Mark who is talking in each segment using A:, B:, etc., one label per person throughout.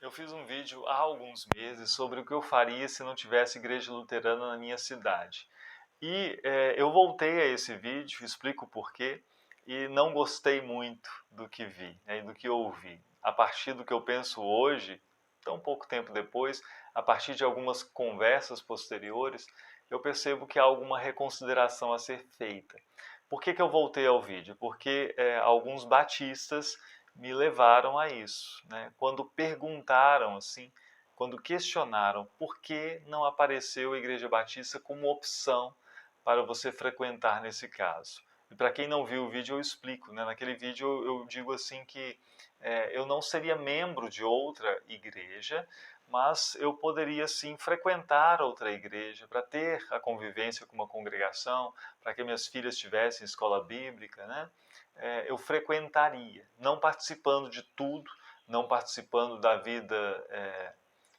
A: Eu fiz um vídeo há alguns meses sobre o que eu faria se não tivesse igreja luterana na minha cidade. Eu voltei a esse vídeo, explico o porquê, e não gostei muito do que vi, né, e do que ouvi. A partir do que eu penso hoje, tão pouco tempo depois, a partir de algumas conversas posteriores, eu percebo que há alguma reconsideração a ser feita. Por que eu voltei ao vídeo? Porque alguns batistas me levaram a isso, né? Quando perguntaram assim, quando questionaram por que não apareceu a Igreja Batista como opção para você frequentar nesse caso. E para quem não viu o vídeo, eu explico, né? Naquele vídeo eu digo assim que eu não seria membro de outra igreja, mas eu poderia sim frequentar outra igreja para ter a convivência com uma congregação, para que minhas filhas tivessem escola bíblica, né? Eu frequentaria, não participando de tudo, não participando da vida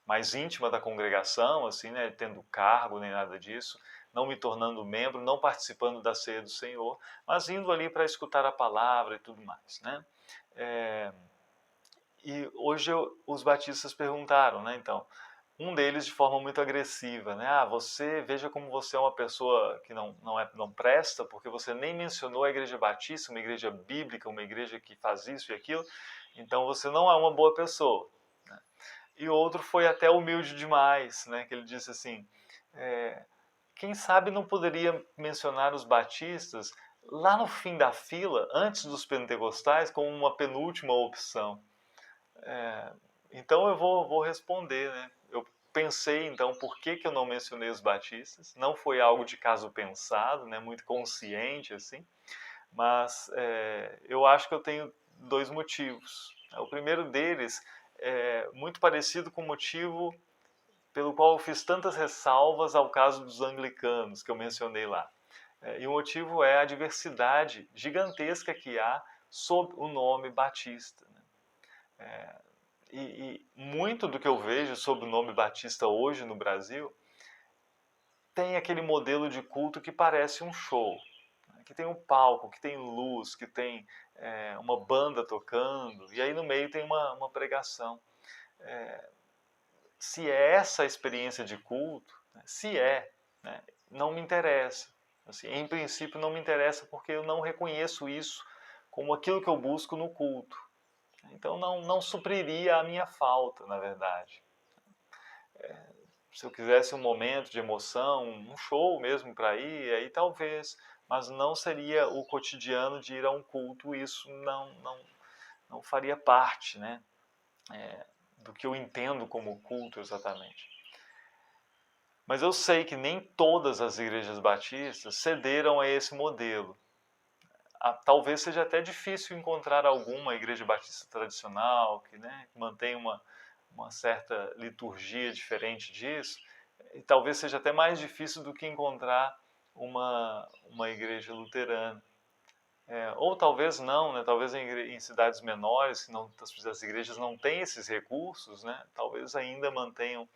A: mais íntima da congregação, assim, né, tendo cargo nem nada disso, não me tornando membro, não participando da ceia do Senhor, mas indo ali para escutar a palavra e tudo mais, né? E hoje os batistas perguntaram, né, então, um deles de forma muito agressiva, né? Você veja como você é uma pessoa que não presta, porque você nem mencionou a igreja batista, uma igreja bíblica, uma igreja que faz isso e aquilo, então você não é uma boa pessoa. Né? E outro foi até humilde demais, né? Que ele disse assim, quem sabe não poderia mencionar os batistas lá no fim da fila, antes dos pentecostais, como uma penúltima opção. Então eu vou responder, né? Eu pensei então por que eu não mencionei os batistas. Não foi algo de caso pensado, né? Muito consciente assim, mas eu acho que eu tenho dois motivos. O primeiro deles é muito parecido com o motivo pelo qual eu fiz tantas ressalvas ao caso dos anglicanos que eu mencionei lá. E o motivo é a diversidade gigantesca que há sob o nome Batista. E muito do que eu vejo sobre o nome Batista hoje no Brasil tem aquele modelo de culto que parece um show, né? Que tem um palco, que tem luz, que tem uma banda tocando, e aí no meio tem uma pregação. Se é essa a experiência de culto, né, se é, né, não me interessa. Assim, em princípio não me interessa porque eu não reconheço isso como aquilo que eu busco no culto. Então não supriria a minha falta, na verdade. Se eu quisesse um momento de emoção, um show mesmo para ir, aí talvez, mas não seria o cotidiano de ir a um culto, isso não faria parte, né, do que eu entendo como culto exatamente. Mas eu sei que nem todas as igrejas batistas cederam a esse modelo. Talvez seja até difícil encontrar alguma igreja batista tradicional que, né, mantém uma certa liturgia diferente disso, e talvez seja até mais difícil do que encontrar uma igreja luterana. Ou talvez não, né? Talvez em cidades menores, que não, as igrejas não têm esses recursos, né? Talvez ainda mantenham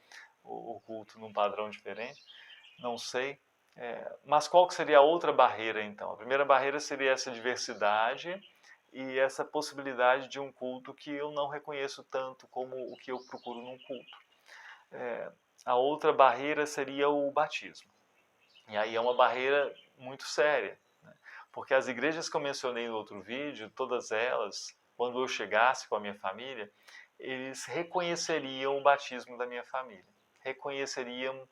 A: o culto num padrão diferente, não sei. Mas qual que seria a outra barreira, então? A primeira barreira seria essa diversidade e essa possibilidade de um culto que eu não reconheço tanto como o que eu procuro num culto. A outra barreira seria o batismo. E aí é uma barreira muito séria, né? Porque as igrejas que eu mencionei no outro vídeo, todas elas, quando eu chegasse com a minha família, eles reconheceriam o batismo da minha família. Reconheceriam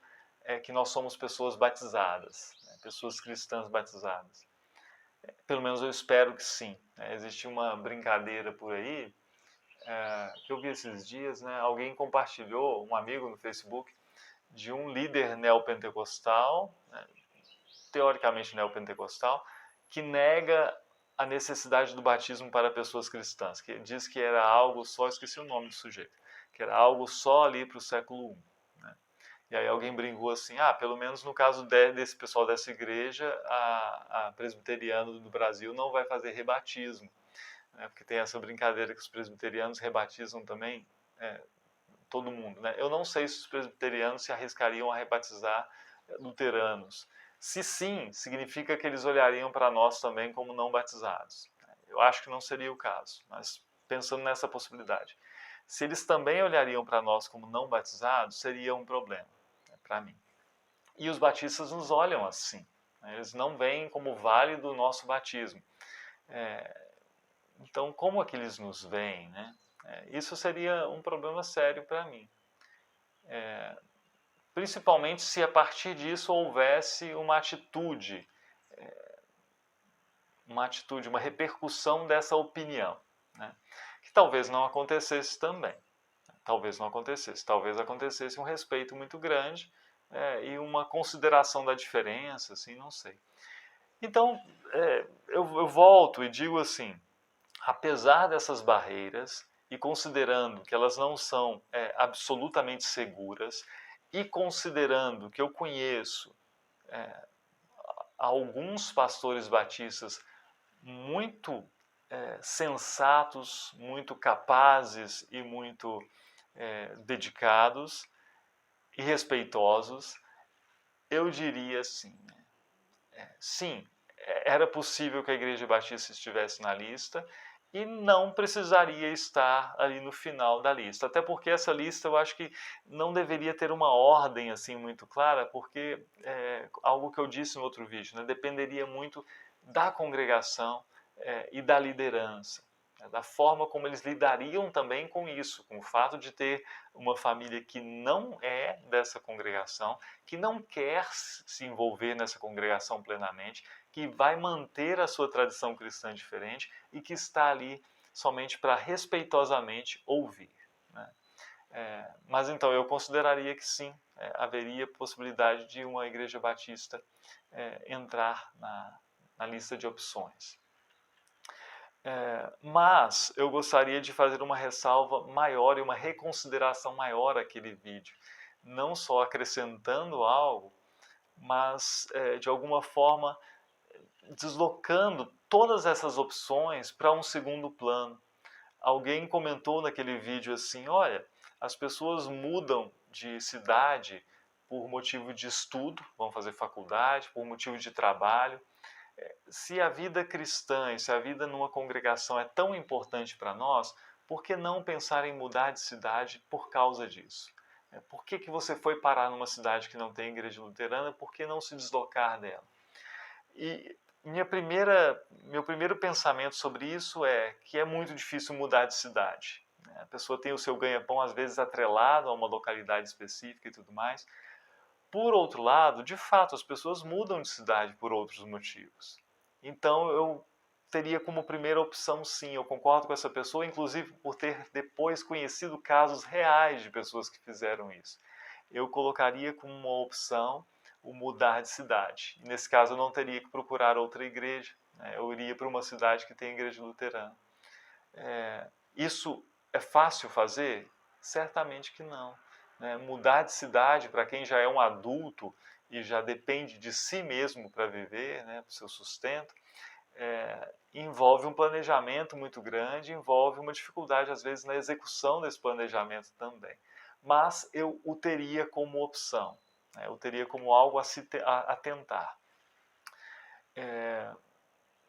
A: que nós somos pessoas batizadas, né? Pessoas cristãs batizadas. Pelo menos eu espero que sim, né? Existe uma brincadeira por aí, que eu vi esses dias, né? Alguém compartilhou, um amigo no Facebook, de um líder neopentecostal, né? Teoricamente neopentecostal, que nega a necessidade do batismo para pessoas cristãs, que diz que era algo só, esqueci o nome do sujeito, que era algo só ali para o século I. Né? E aí alguém brincou assim, pelo menos no caso desse pessoal dessa igreja, a presbiteriana do Brasil não vai fazer rebatismo, né? Porque tem essa brincadeira que os presbiterianos rebatizam também todo mundo. Né? Eu não sei se os presbiterianos se arriscariam a rebatizar luteranos. Se sim, significa que eles olhariam para nós também como não batizados. Eu acho que não seria o caso, mas pensando nessa possibilidade. Se eles também olhariam para nós como não batizados, seria um problema, né, para mim. E os batistas nos olham assim, né? Eles não veem como válido o nosso batismo. Então, como é que eles nos veem, né? Isso seria um problema sério para mim. Principalmente se a partir disso houvesse uma repercussão dessa opinião, né? Que talvez não acontecesse também. Talvez não acontecesse. Talvez acontecesse um respeito muito grande e uma consideração da diferença, assim, não sei. Então, eu volto e digo assim, apesar dessas barreiras, e considerando que elas não são absolutamente seguras, e considerando que eu conheço alguns pastores batistas muito sensatos, muito capazes e muito dedicados e respeitosos, eu diria assim, sim, era possível que a Igreja Batista estivesse na lista e não precisaria estar ali no final da lista. Até porque essa lista eu acho que não deveria ter uma ordem assim muito clara, porque algo que eu disse no outro vídeo, né, dependeria muito da congregação e da liderança, né, da forma como eles lidariam também com isso, com o fato de ter uma família que não é dessa congregação, que não quer se envolver nessa congregação plenamente, que vai manter a sua tradição cristã diferente e que está ali somente para respeitosamente ouvir, né? Mas então eu consideraria que sim, haveria possibilidade de uma igreja batista entrar na lista de opções. Mas eu gostaria de fazer uma ressalva maior e uma reconsideração maior àquele vídeo, não só acrescentando algo, mas de alguma forma deslocando todas essas opções para um segundo plano. Alguém comentou naquele vídeo assim, olha, as pessoas mudam de cidade por motivo de estudo, vão fazer faculdade, por motivo de trabalho. Se a vida cristã e se a vida numa congregação é tão importante para nós, por que não pensar em mudar de cidade por causa disso? Por que você foi parar numa cidade que não tem igreja luterana? Por que não se deslocar dela? E meu primeiro pensamento sobre isso é que é muito difícil mudar de cidade. A pessoa tem o seu ganha-pão às vezes atrelado a uma localidade específica e tudo mais. Por outro lado, de fato, as pessoas mudam de cidade por outros motivos. Então eu teria como primeira opção, sim, eu concordo com essa pessoa, inclusive por ter depois conhecido casos reais de pessoas que fizeram isso. Eu colocaria como uma opção o mudar de cidade. Nesse caso, eu não teria que procurar outra igreja, né? Eu iria para uma cidade que tem igreja luterana. Isso é fácil fazer? Certamente que não. Né? Mudar de cidade para quem já é um adulto e já depende de si mesmo para viver, né, para o seu sustento, envolve um planejamento muito grande, envolve uma dificuldade às vezes na execução desse planejamento também. Mas eu o teria como opção, né? Eu teria como algo a tentar.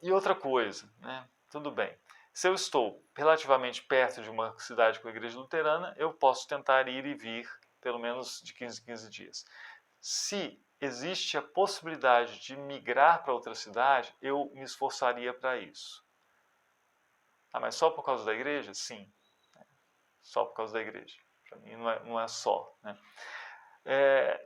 A: E outra coisa, né? Tudo bem. Se eu estou relativamente perto de uma cidade com igreja luterana, eu posso tentar ir e vir pelo menos de 15 em 15 dias. Se existe a possibilidade de migrar para outra cidade, eu me esforçaria para isso. Mas só por causa da igreja? Sim. Só por causa da igreja. Para mim não é só, né?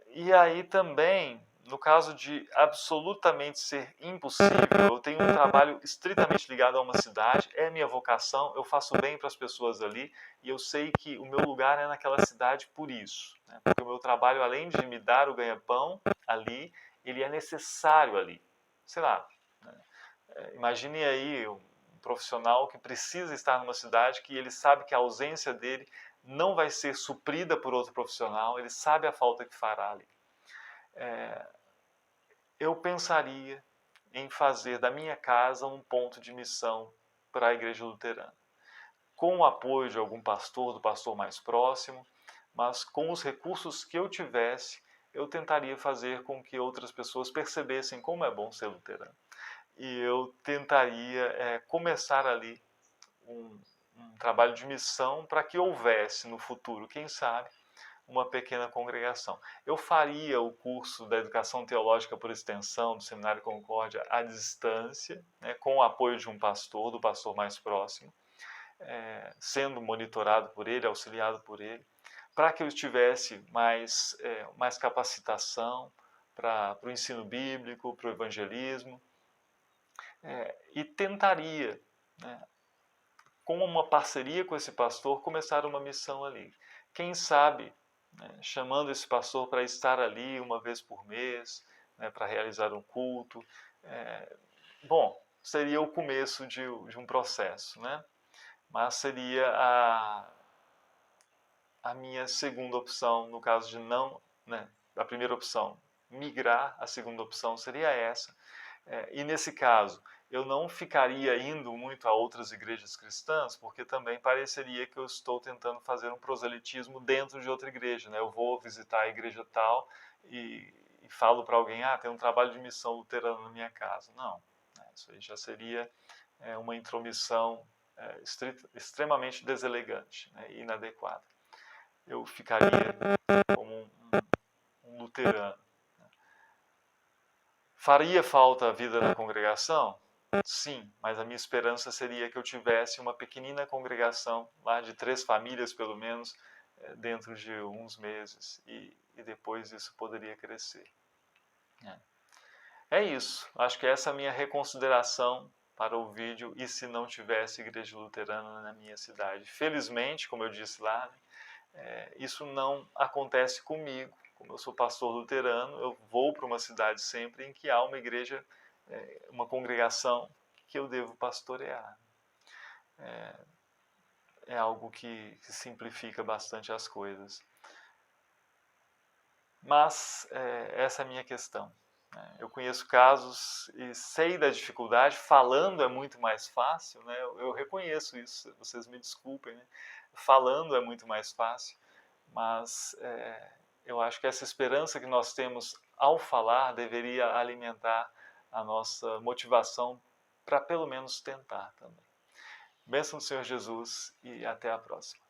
A: E aí também, no caso de absolutamente ser impossível, eu tenho um trabalho estritamente ligado a uma cidade, é minha vocação, eu faço bem para as pessoas ali e eu sei que o meu lugar é naquela cidade por isso, né? Porque o meu trabalho, além de me dar o ganha-pão ali, ele é necessário ali. Sei lá, né? Imagine aí um profissional que precisa estar numa cidade que ele sabe que a ausência dele não vai ser suprida por outro profissional, ele sabe a falta que fará ali. Eu pensaria em fazer da minha casa um ponto de missão para a igreja luterana, com o apoio de algum pastor, do pastor mais próximo, mas com os recursos que eu tivesse, eu tentaria fazer com que outras pessoas percebessem como é bom ser luterano. E eu tentaria começar ali um trabalho de missão para que houvesse no futuro, quem sabe, uma pequena congregação. Eu faria o curso da Educação Teológica por Extensão do Seminário Concórdia à distância, né, com o apoio de um pastor, do pastor mais próximo, sendo monitorado por ele, auxiliado por ele, para que eu tivesse mais capacitação para o ensino bíblico, para o evangelismo, e tentaria, né, com uma parceria com esse pastor, começar uma missão ali. Quem sabe, né, chamando esse pastor para estar ali uma vez por mês, né, para realizar um culto. Bom, seria o começo de um processo, né? Mas seria a minha segunda opção, no caso de não, né, a primeira opção, migrar, a segunda opção seria essa. E nesse caso, eu não ficaria indo muito a outras igrejas cristãs, porque também pareceria que eu estou tentando fazer um proselitismo dentro de outra igreja, né? Eu vou visitar a igreja tal e falo para alguém, tem um trabalho de missão luterana na minha casa. Não, né? Isso aí já seria uma intromissão extremamente deselegante, né? Inadequada. Eu ficaria como um luterano. Faria falta a vida na congregação? Sim, mas a minha esperança seria que eu tivesse uma pequenina congregação, lá de 3 famílias pelo menos, dentro de uns meses, e depois isso poderia crescer. É isso, acho que essa é a minha reconsideração para o vídeo, e se não tivesse igreja luterana na minha cidade. Felizmente, como eu disse lá, isso não acontece comigo. Como eu sou pastor luterano, eu vou para uma cidade sempre em que há uma igreja, uma congregação que eu devo pastorear. É algo que simplifica bastante as coisas. Mas essa é a minha questão. Eu conheço casos e sei da dificuldade, falando é muito mais fácil, né? Eu reconheço isso, vocês me desculpem, né? Falando é muito mais fácil, mas eu acho que essa esperança que nós temos ao falar deveria alimentar a nossa motivação para pelo menos tentar também. Bênção do Senhor Jesus e até a próxima.